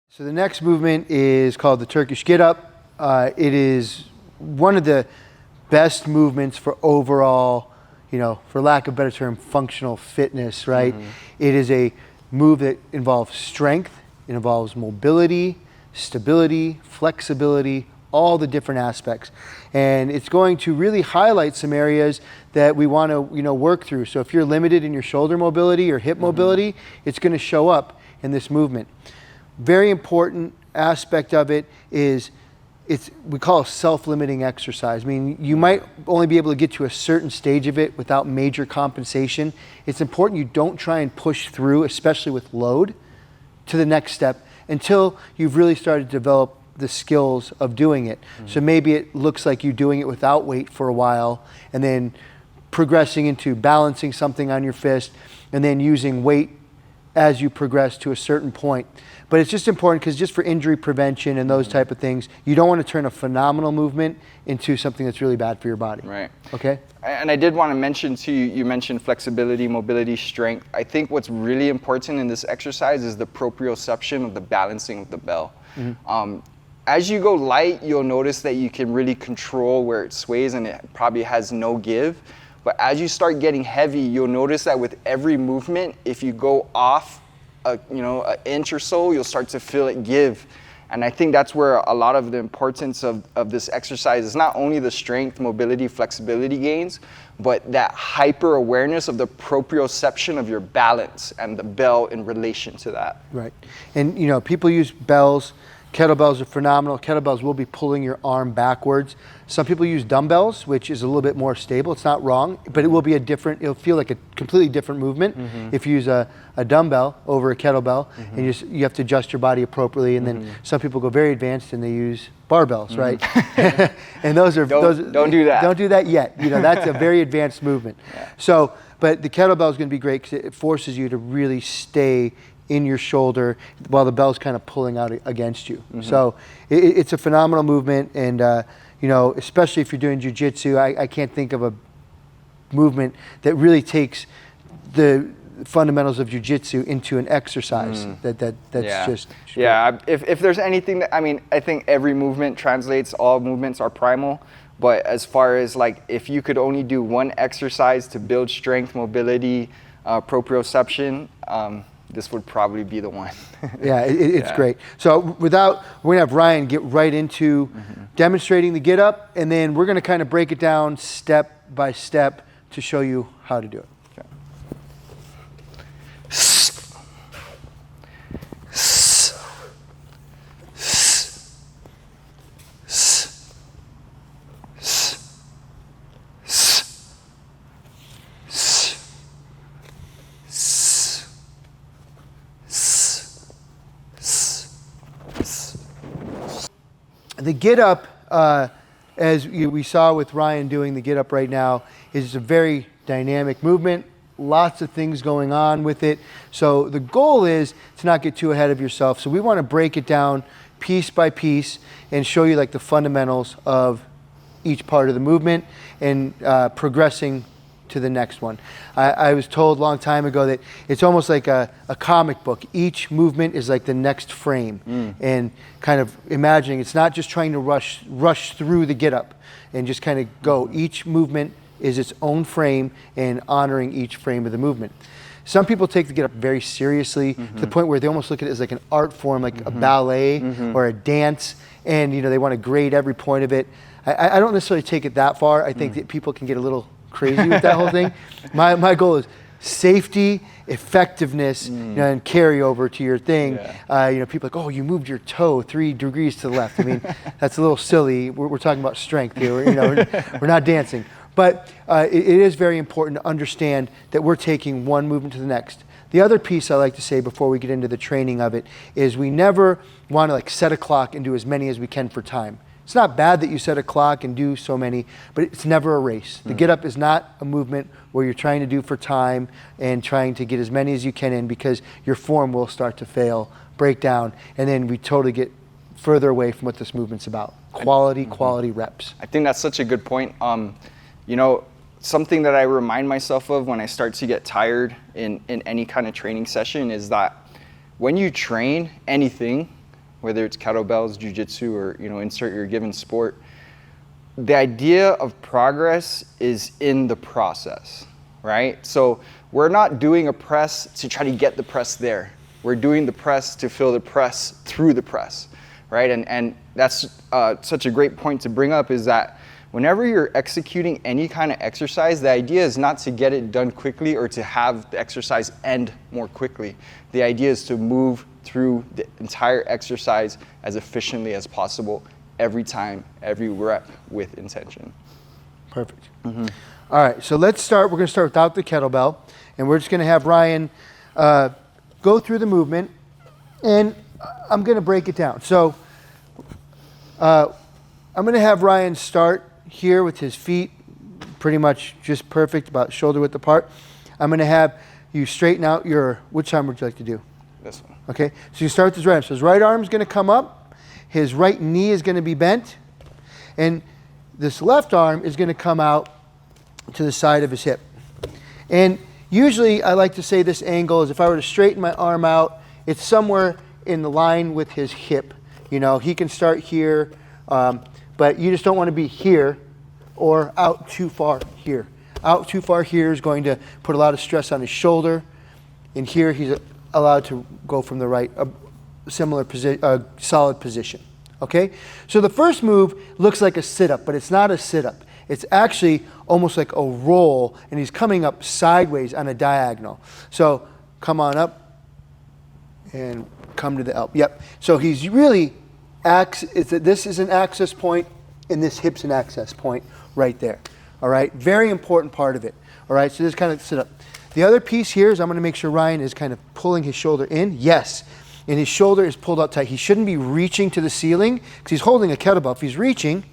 So the next movement is called the Turkish Getup. It is one of the best movements for overall, for lack of a better term, functional fitness, right? Mm-hmm. It is a move that involves strength, it involves mobility, stability, flexibility, all the different aspects. And it's going to really highlight some areas that we want to, work through. So if you're limited in your shoulder mobility or hip mobility, it's going to show up in this movement. Very important aspect of it is we call it self-limiting exercise. I mean, you might only be able to get to a certain stage of it without major compensation. It's important you don't try and push through, especially with load, to the next step until you've really started to develop the skills of doing it. Mm-hmm. So maybe it looks like you're doing it without weight for a while and then progressing into balancing something on your fist and then using weight as you progress to a certain point. But it's just important because just for injury prevention and those type of things, you don't want to turn a phenomenal movement into something that's really bad for your body. Right. Okay? And I did want to mention too, you mentioned flexibility, mobility, strength. I think what's really important in this exercise is the proprioception of the balancing of the bell. Mm-hmm. As you go light, you'll notice that you can really control where it sways and it probably has no give. But as you start getting heavy, you'll notice that with every movement, if you go off an inch or so, you'll start to feel it give. And I think that's where a lot of the importance of this exercise is not only the strength, mobility, flexibility gains, but that hyper awareness of the proprioception of your balance and the bell in relation to that. Right. And people use bells. Kettlebells are phenomenal. Kettlebells will be pulling your arm backwards. Some people use dumbbells, which is a little bit more stable. It's not wrong, but it will be it'll feel like a completely different movement if you use a dumbbell over a kettlebell, and you have to adjust your body appropriately. And then some people go very advanced and they use barbells, right? And those don't do that. Don't do that yet. That's a very advanced movement. Yeah. So, but the kettlebell is going to be great because it forces you to really stay in your shoulder while the bell's kind of pulling out against you. So it's a phenomenal movement, and especially if you're doing jiu-jitsu, I can't think of a movement that really takes the fundamentals of jiu-jitsu into an exercise. If there's anything that, I think every movement translates, all movements are primal. But as far as if you could only do one exercise to build strength, mobility, proprioception, this would probably be the one. It's great. So we're going to have Ryan get right into demonstrating the get up, and then we're going to kind of break it down step by step to show you how to do it. Okay. The get up, as we saw with Ryan doing the get up right now, is a very dynamic movement. Lots of things going on with it. So the goal is to not get too ahead of yourself. So we want to break it down piece by piece and show you the fundamentals of each part of the movement and progressing to the next one. I was told a long time ago that it's almost like a comic book. Each movement is like the next frame, and kind of imagining it's not just trying to rush through the get up and just kind of go. Each movement is its own frame and honoring each frame of the movement. Some people take the get up very seriously to the point where they almost look at it as like an art form, like a ballet or a dance, and they want to grade every point of it. I don't necessarily take it that far. I think that people can get a little crazy with that whole thing. My goal is safety, effectiveness, and carry over to your thing. People are like, oh, you moved your toe 3 degrees to the left. That's a little silly. We're talking about strength here. We're not dancing. But it is very important to understand that we're taking one movement to the next. The other piece I like to say before we get into the training of it is we never want to set a clock and do as many as we can for time. It's not bad that you set a clock and do so many, but it's never a race. The get up is not a movement where you're trying to do for time and trying to get as many as you can in, because your form will start to fail, break down, and then we totally get further away from what this movement's about. Quality reps. I think that's such a good point. Something that I remind myself of when I start to get tired in any kind of training session is that when you train anything, whether it's kettlebells, jujitsu, or insert your given sport. The idea of progress is in the process, right? So we're not doing a press to try to get the press there. We're doing the press to feel the press through the press, right? And that's such a great point to bring up, is that whenever you're executing any kind of exercise, the idea is not to get it done quickly or to have the exercise end more quickly. The idea is to move through the entire exercise as efficiently as possible, every time, every rep, with intention. Perfect. All right, so let's start. We're going to start without the kettlebell, and we're just going to have Ryan go through the movement, and I'm going to break it down. So I'm going to have Ryan start here with his feet pretty much just perfect, about shoulder width apart. I'm going to have you straighten out your, which arm would you like to do? This one. Okay, so you start with his right arm. So his right arm is going to come up, his right knee is going to be bent, and this left arm is going to come out to the side of his hip. And usually I like to say this angle is, if I were to straighten my arm out, it's somewhere in the line with his hip. He can start here, but you just don't want to be here or out too far here. Out too far here is going to put a lot of stress on his shoulder. And here he's allowed to go from the right, similar position, solid position. Okay? So the first move looks like a sit-up, but it's not a sit-up. It's actually almost like a roll, and he's coming up sideways on a diagonal. So come on up and come to the elbow. Yep. So he's really, this is an access point, and this hip's an access point right there. All right? Very important part of it. All right? So this kind of sit up. The other piece here is I'm going to make sure Ryan is kind of pulling his shoulder in. Yes. And his shoulder is pulled out tight. He shouldn't be reaching to the ceiling because he's holding a kettlebell. If he's reaching,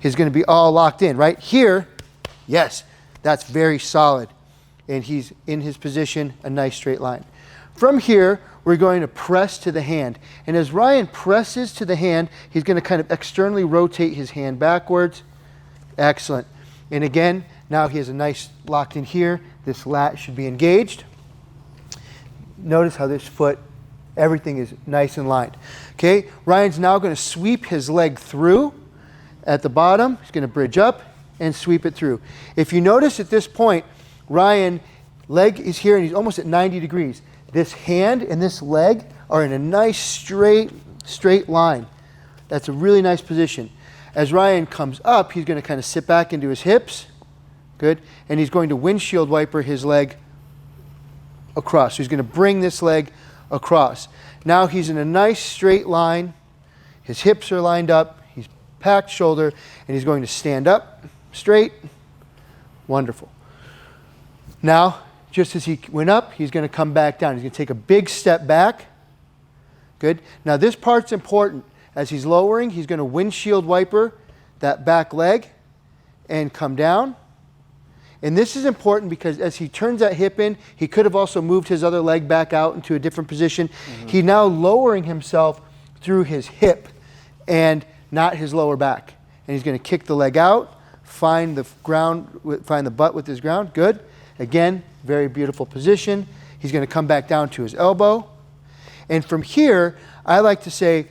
he's going to be all locked in. Right here, yes, that's very solid. And he's in his position, a nice straight line. From here, we're going to press to the hand. And as Ryan presses to the hand, he's going to kind of externally rotate his hand backwards. Excellent. And again, now he has a nice locked in here. This lat should be engaged. Notice how this foot, everything is nice and lined. Okay, Ryan's now going to sweep his leg through at the bottom. He's going to bridge up and sweep it through. If you notice at this point, Ryan, leg is here and he's almost at 90 degrees. This hand and this leg are in a nice straight line. That's a really nice position. As Ryan comes up, he's going to kind of sit back into his hips. Good. And he's going to windshield wiper his leg across. So he's going to bring this leg across. Now he's in a nice straight line. His hips are lined up. He's packed shoulder. And he's going to stand up straight. Wonderful. Now, just as he went up, he's going to come back down. He's going to take a big step back. Good. Now this part's important. As he's lowering, he's going to windshield wiper that back leg and come down. And this is important because as he turns that hip in, he could have also moved his other leg back out into a different position. He's now lowering himself through his hip and not his lower back. And he's going to kick the leg out, find the ground, find the butt with his ground. Good. Again, very beautiful position. He's going to come back down to his elbow. And from here, I like to say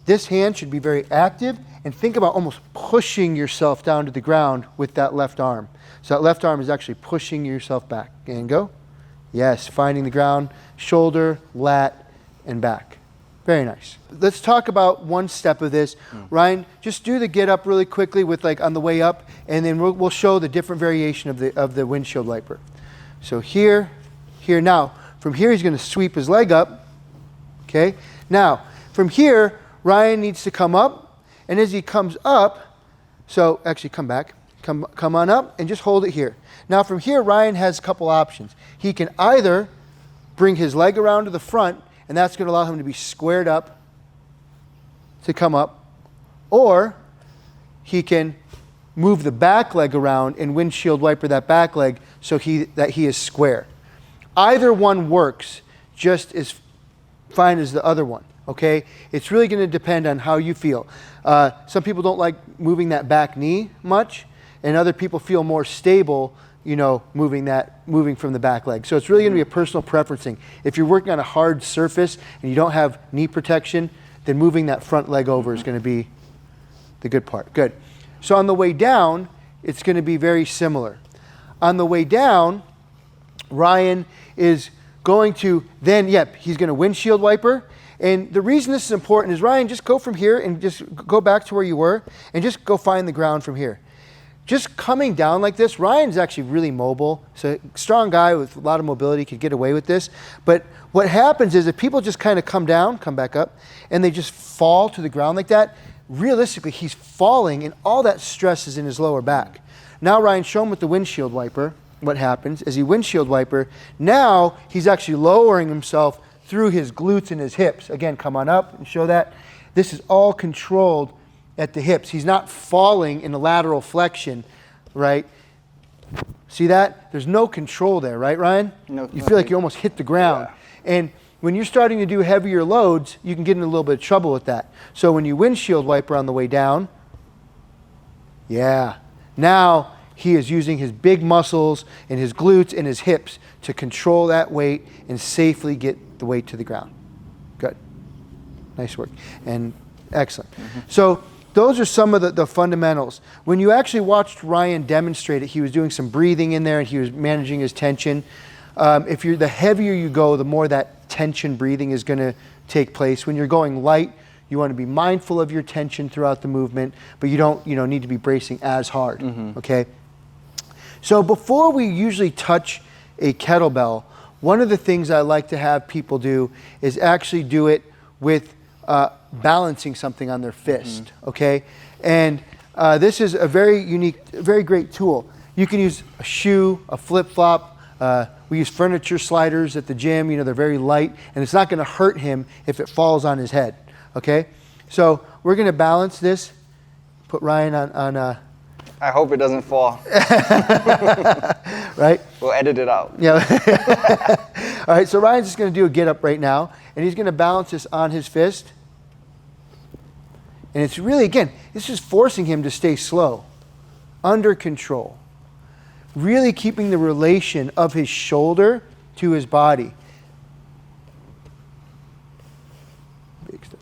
this hand should be very active, and think about almost pushing yourself down to the ground with that left arm. So that left arm is actually pushing yourself back. And go. Yes, finding the ground, shoulder, lat, and back. Very nice. Let's talk about one step of this. Ryan, just do the get up really quickly with like on the way up, and then we'll show the different variation of the windshield wiper. So here, here. Now, from here he's going to sweep his leg up. Okay. Now, from here, Ryan needs to come up, and as he comes up, so actually come back. Come on up and just hold it here. Now from here, Ryan has a couple options. He can either bring his leg around to the front, and that's going to allow him to be squared up to come up, or he can move the back leg around and windshield wiper that back leg so that he is square. Either one works just as fine as the other one. Okay, it's really going to depend on how you feel. Some people don't like moving that back knee much, and other people feel more stable, moving from the back leg. So it's really going to be a personal preferencing. If you're working on a hard surface and you don't have knee protection, then moving that front leg over is going to be the good part. Good. So on the way down, it's going to be very similar. On the way down, Ryan is going to then, he's going to windshield wiper. And the reason this is important is, Ryan, just go from here and just go back to where you were and just go find the ground from here. Just coming down like this, Ryan's actually really mobile. So a strong guy with a lot of mobility could get away with this. But what happens is if people just kind of come down, come back up, and they just fall to the ground like that, realistically, he's falling and all that stress is in his lower back. Now, Ryan, show him with the windshield wiper what happens. As he windshield wiper, now he's actually lowering himself through his glutes and his hips. Again, come on up and show that. This is all controlled at the hips. He's not falling in a lateral flexion, right? See that? There's no control there, right, Ryan? No. You feel like you almost hit the ground. Yeah. And when you're starting to do heavier loads, you can get in a little bit of trouble with that. So when you windshield wiper on the way down, now he is using his big muscles and his glutes and his hips to control that weight and safely get the weight to the ground. Good. Nice work. And excellent. So those are some of the fundamentals. When you actually watched Ryan demonstrate it, he was doing some breathing in there and he was managing his tension. The heavier you go, the more that tension breathing is going to take place. When you're going light, you want to be mindful of your tension throughout the movement, but you don't need to be bracing as hard. Okay? So before we usually touch a kettlebell, one of the things I like to have people do is actually do it with balancing something on their fist, okay? And this is a very unique, very great tool. You can use a shoe, a flip-flop. We use furniture sliders at the gym. They're very light, and it's not going to hurt him if it falls on his head, okay? So we're going to balance this. Put Ryan on I hope it doesn't fall. Right? We'll edit it out. Yeah. All right, so Ryan's just going to do a get up right now, and he's going to balance this on his fist. And it's really, again, it's just forcing him to stay slow, under control, really keeping the relation of his shoulder to his body. Big step.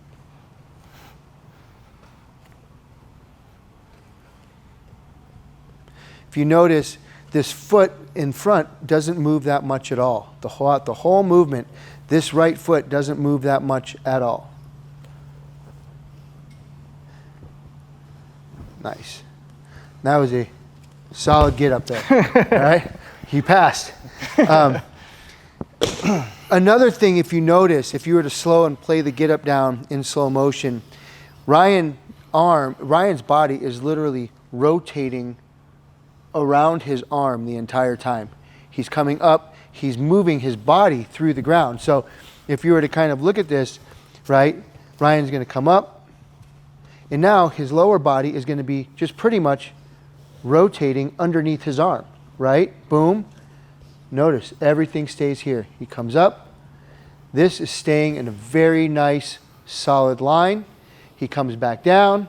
If you notice, this foot in front doesn't move that much at all. The whole movement, this right foot doesn't move that much at all. Nice. That was a solid get up there. All right? He passed. Another thing, if you notice, if you were to slow and play the get up down in slow motion, Ryan's body is literally rotating around his arm the entire time. He's coming up, he's moving his body through the ground. So if you were to kind of look at this, right, Ryan's going to come up, and now his lower body is going to be just pretty much rotating underneath his arm, right? Boom. Notice everything stays here. He comes up. This is staying in a very nice, solid line. He comes back down,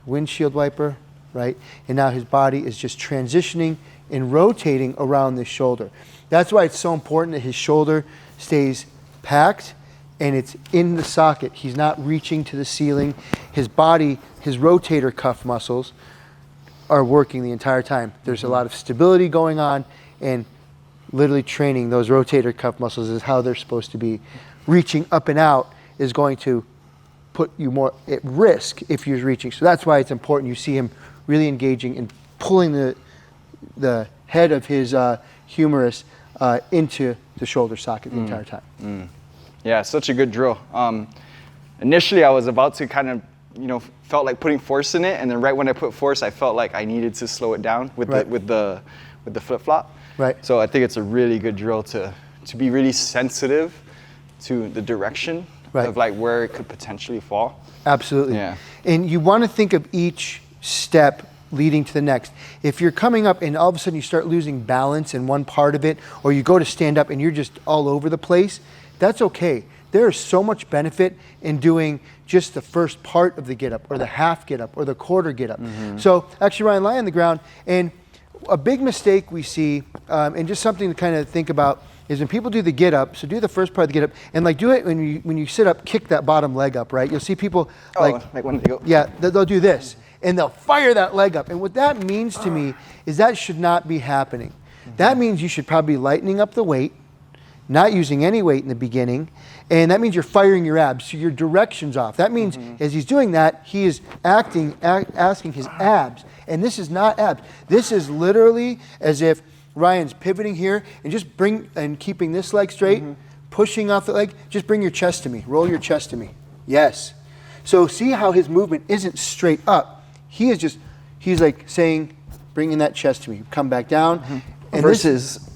windshield wiper, right? And now his body is just transitioning and rotating around this shoulder. That's why it's so important that his shoulder stays packed and it's in the socket. He's not reaching to the ceiling. His body, his rotator cuff muscles are working the entire time. There's a lot of stability going on, and literally training those rotator cuff muscles is how they're supposed to be. Reaching up and out is going to put you more at risk if you're reaching. So that's why it's important you see him really engaging and pulling the head of his humerus into the shoulder socket the entire time. Yeah, such a good drill. Initially, I was about to kind of, felt like putting force in it, and then right when I put force, I felt like I needed to slow it down with the flip flop. Right. So I think it's a really good drill to be really sensitive to the direction of like where it could potentially fall. Absolutely. Yeah. And you want to think of each step leading to the next. If you're coming up and all of a sudden you start losing balance in one part of it, or you go to stand up and you're just all over the place, that's okay. There is so much benefit in doing just the first part of the get up, or the half get up, or the quarter get up. So actually, Ryan, lie on the ground. And a big mistake we see, and just something to kind of think about, is when people do the get up, so do the first part of the get up, and like do it when you sit up, kick that bottom leg up, right? You'll see people like when they go. Yeah, they'll do this, and they'll fire that leg up. And what that means to me is that should not be happening. That means you should probably lightening up the weight, not using any weight in the beginning, and that means you're firing your abs, so your direction's off. That means as he's doing that, he is asking his abs, and this is not abs. This is literally as if Ryan's pivoting here and just keeping this leg straight, pushing off the leg, just bring your chest to me, roll your chest to me. Yes. So see how his movement isn't straight up. He's like saying, bringing that chest to me, come back down. And versus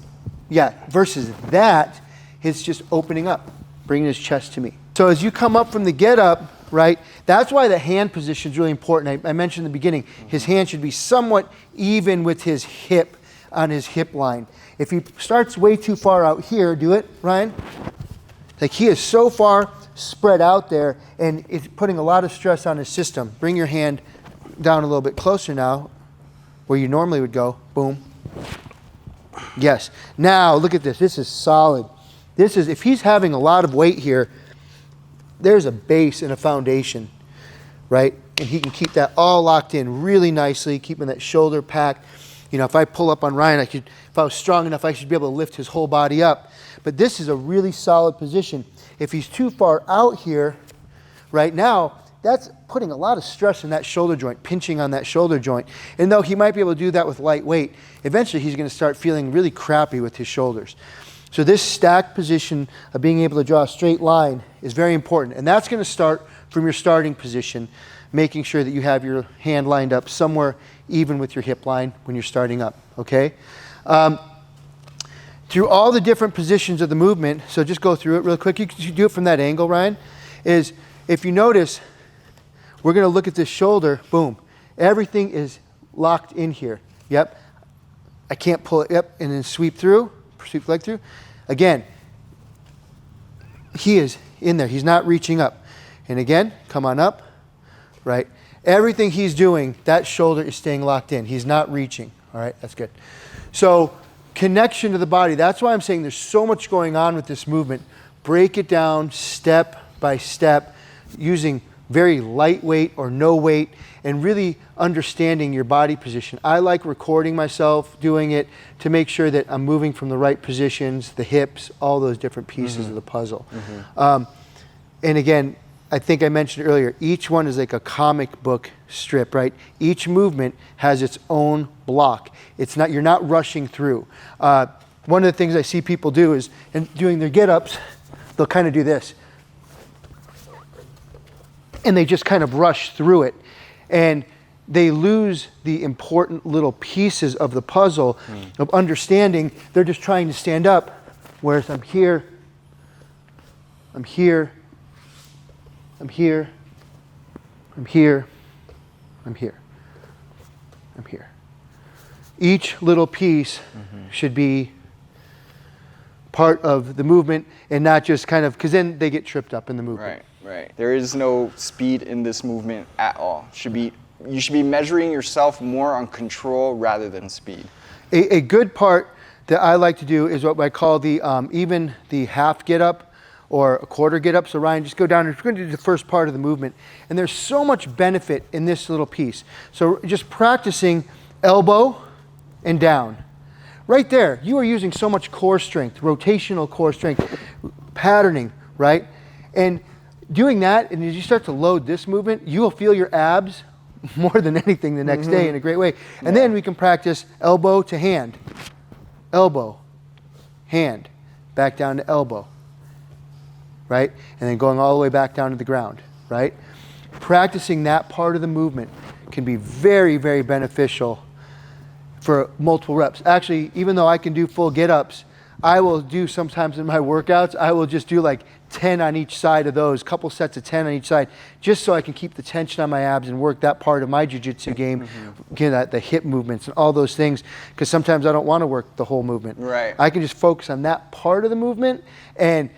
that, it's just opening up, bringing his chest to me. So as you come up from the get up, right, that's why the hand position is really important. I mentioned in the beginning, his hand should be somewhat even with his hip, on his hip line. If he starts way too far out here, do it, Ryan. Like he is so far spread out there, and it's putting a lot of stress on his system. Bring your hand down a little bit closer now, where you normally would go. Boom. Yes. Now look at this. This is solid. This is, if he's having a lot of weight here, there's a base and a foundation, right? And he can keep that all locked in really nicely, keeping that shoulder packed. You know, if I pull up on Ryan, if I was strong enough, I should be able to lift his whole body up. But this is a really solid position. If he's too far out here, right now, that's putting a lot of stress in that shoulder joint, pinching on that shoulder joint. And though he might be able to do that with light weight, eventually he's going to start feeling really crappy with his shoulders. So this stacked position of being able to draw a straight line is very important. And that's going to start from your starting position, making sure that you have your hand lined up somewhere even with your hip line when you're starting up, okay? Through all the different positions of the movement, so just go through it real quick. You can do it from that angle, Ryan, is if you notice, we're going to look at this shoulder, boom. Everything is locked in here, yep. I can't pull it, yep, and then sweep the leg through. Again, he is in there. He's not reaching up. And again, come on up, right? Everything he's doing, that shoulder is staying locked in. He's not reaching, all right? That's good. So connection to the body, that's why I'm saying there's so much going on with this movement. Break it down step by step using very lightweight or no weight and really understanding your body position. I like recording myself doing it to make sure that I'm moving from the right positions, the hips, all those different pieces of the puzzle. And again, I think I mentioned earlier, each one is like a comic book strip, right? Each movement has its own block. It's not, you're not rushing through. One of the things I see people do is, in doing their get-ups, they'll kind of do this. And they just kind of rush through it. And they lose the important little pieces of the puzzle of understanding. They're just trying to stand up, whereas I'm here, I'm here, I'm here, I'm here, I'm here, I'm here. Each little piece should be part of the movement and not just kind of, because then they get tripped up in the movement. Right. There is no speed in this movement at all. You should be measuring yourself more on control rather than speed. A good part that I like to do is what I call the even the half get up or a quarter get up. So Ryan, just go down and we're going to do the first part of the movement. And there's so much benefit in this little piece. So just practicing elbow and down. Right there, you are using so much core strength, rotational core strength, patterning, right? And doing that, and as you start to load this movement, you will feel your abs more than anything the next day in a great way. And then we can practice elbow to hand, elbow, hand, back down to elbow, right? And then going all the way back down to the ground, right? Practicing that part of the movement can be very, very beneficial for multiple reps. Actually, even though I can do full get-ups, I will do sometimes in my workouts, I will just do like 10 on each side of those, couple sets of 10 on each side, just so I can keep the tension on my abs and work that part of my jiu-jitsu game, get the hip movements and all those things, because sometimes I don't want to work the whole movement. Right. I can just focus on that part of the movement, and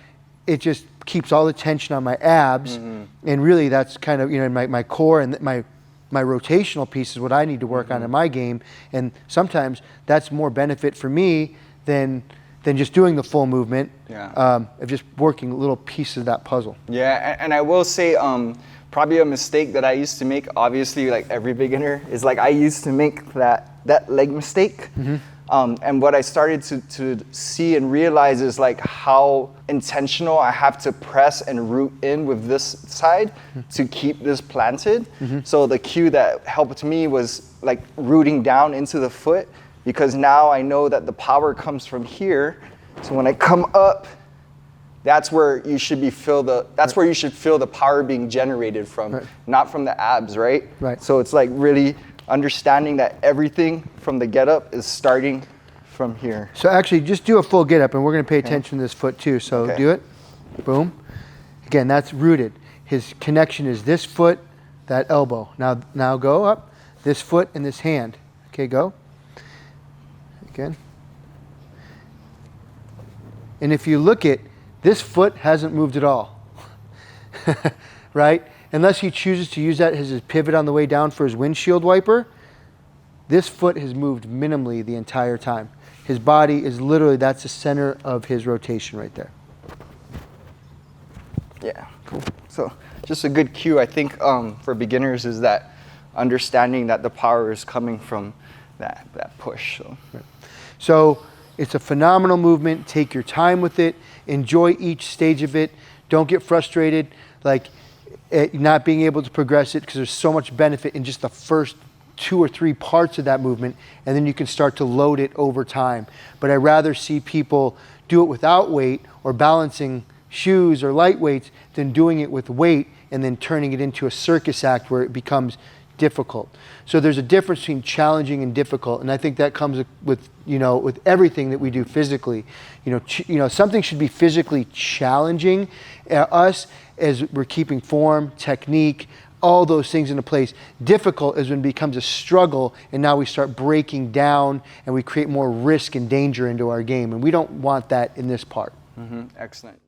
it just keeps all the tension on my abs, and really that's kind of, you know, my core and my rotational piece is what I need to work on in my game, and sometimes that's more benefit for me than than just doing the full movement. Yeah. Of just working little pieces of that puzzle. Yeah, and I will say, probably a mistake that I used to make, obviously like every beginner, is like I used to make that leg mistake. And what I started to see and realize is like how intentional I have to press and root in with this side to keep this planted. So the cue that helped me was like rooting down into the foot, because now I know that the power comes from here. So when I come up, that's where you should feel the power being generated from, not from the abs, right? Right. So it's like really understanding that everything from the Getup is starting from here. So actually, just do a full get up, and we're going to pay attention to this foot too. So do it. Boom. Again, that's rooted. His connection is this foot, that elbow. Now go up. This foot and this hand. Okay, go. Again. And if you look at this foot hasn't moved at all, right? Unless he chooses to use that as his pivot on the way down for his windshield wiper, this foot has moved minimally the entire time. His body is literally, that's the center of his rotation right there. Yeah, cool. So just a good cue, I think, for beginners is that understanding that the power is coming from that push. So it's a phenomenal movement. Take your time with it. Enjoy each stage of it. Don't get frustrated like not being able to progress it, because there's so much benefit in just the first 2 or 3 parts of that movement, and then you can start to load it over time. But I'd rather see people do it without weight or balancing shoes or light weights than doing it with weight and then turning it into a circus act where it becomes difficult. So there's a difference between challenging and difficult, and I think that comes with with everything that we do physically. Something should be physically challenging us as we're keeping form, technique, all those things into place. Difficult is when it becomes a struggle, and now we start breaking down and we create more risk and danger into our game, and we don't want that in this part. Excellent.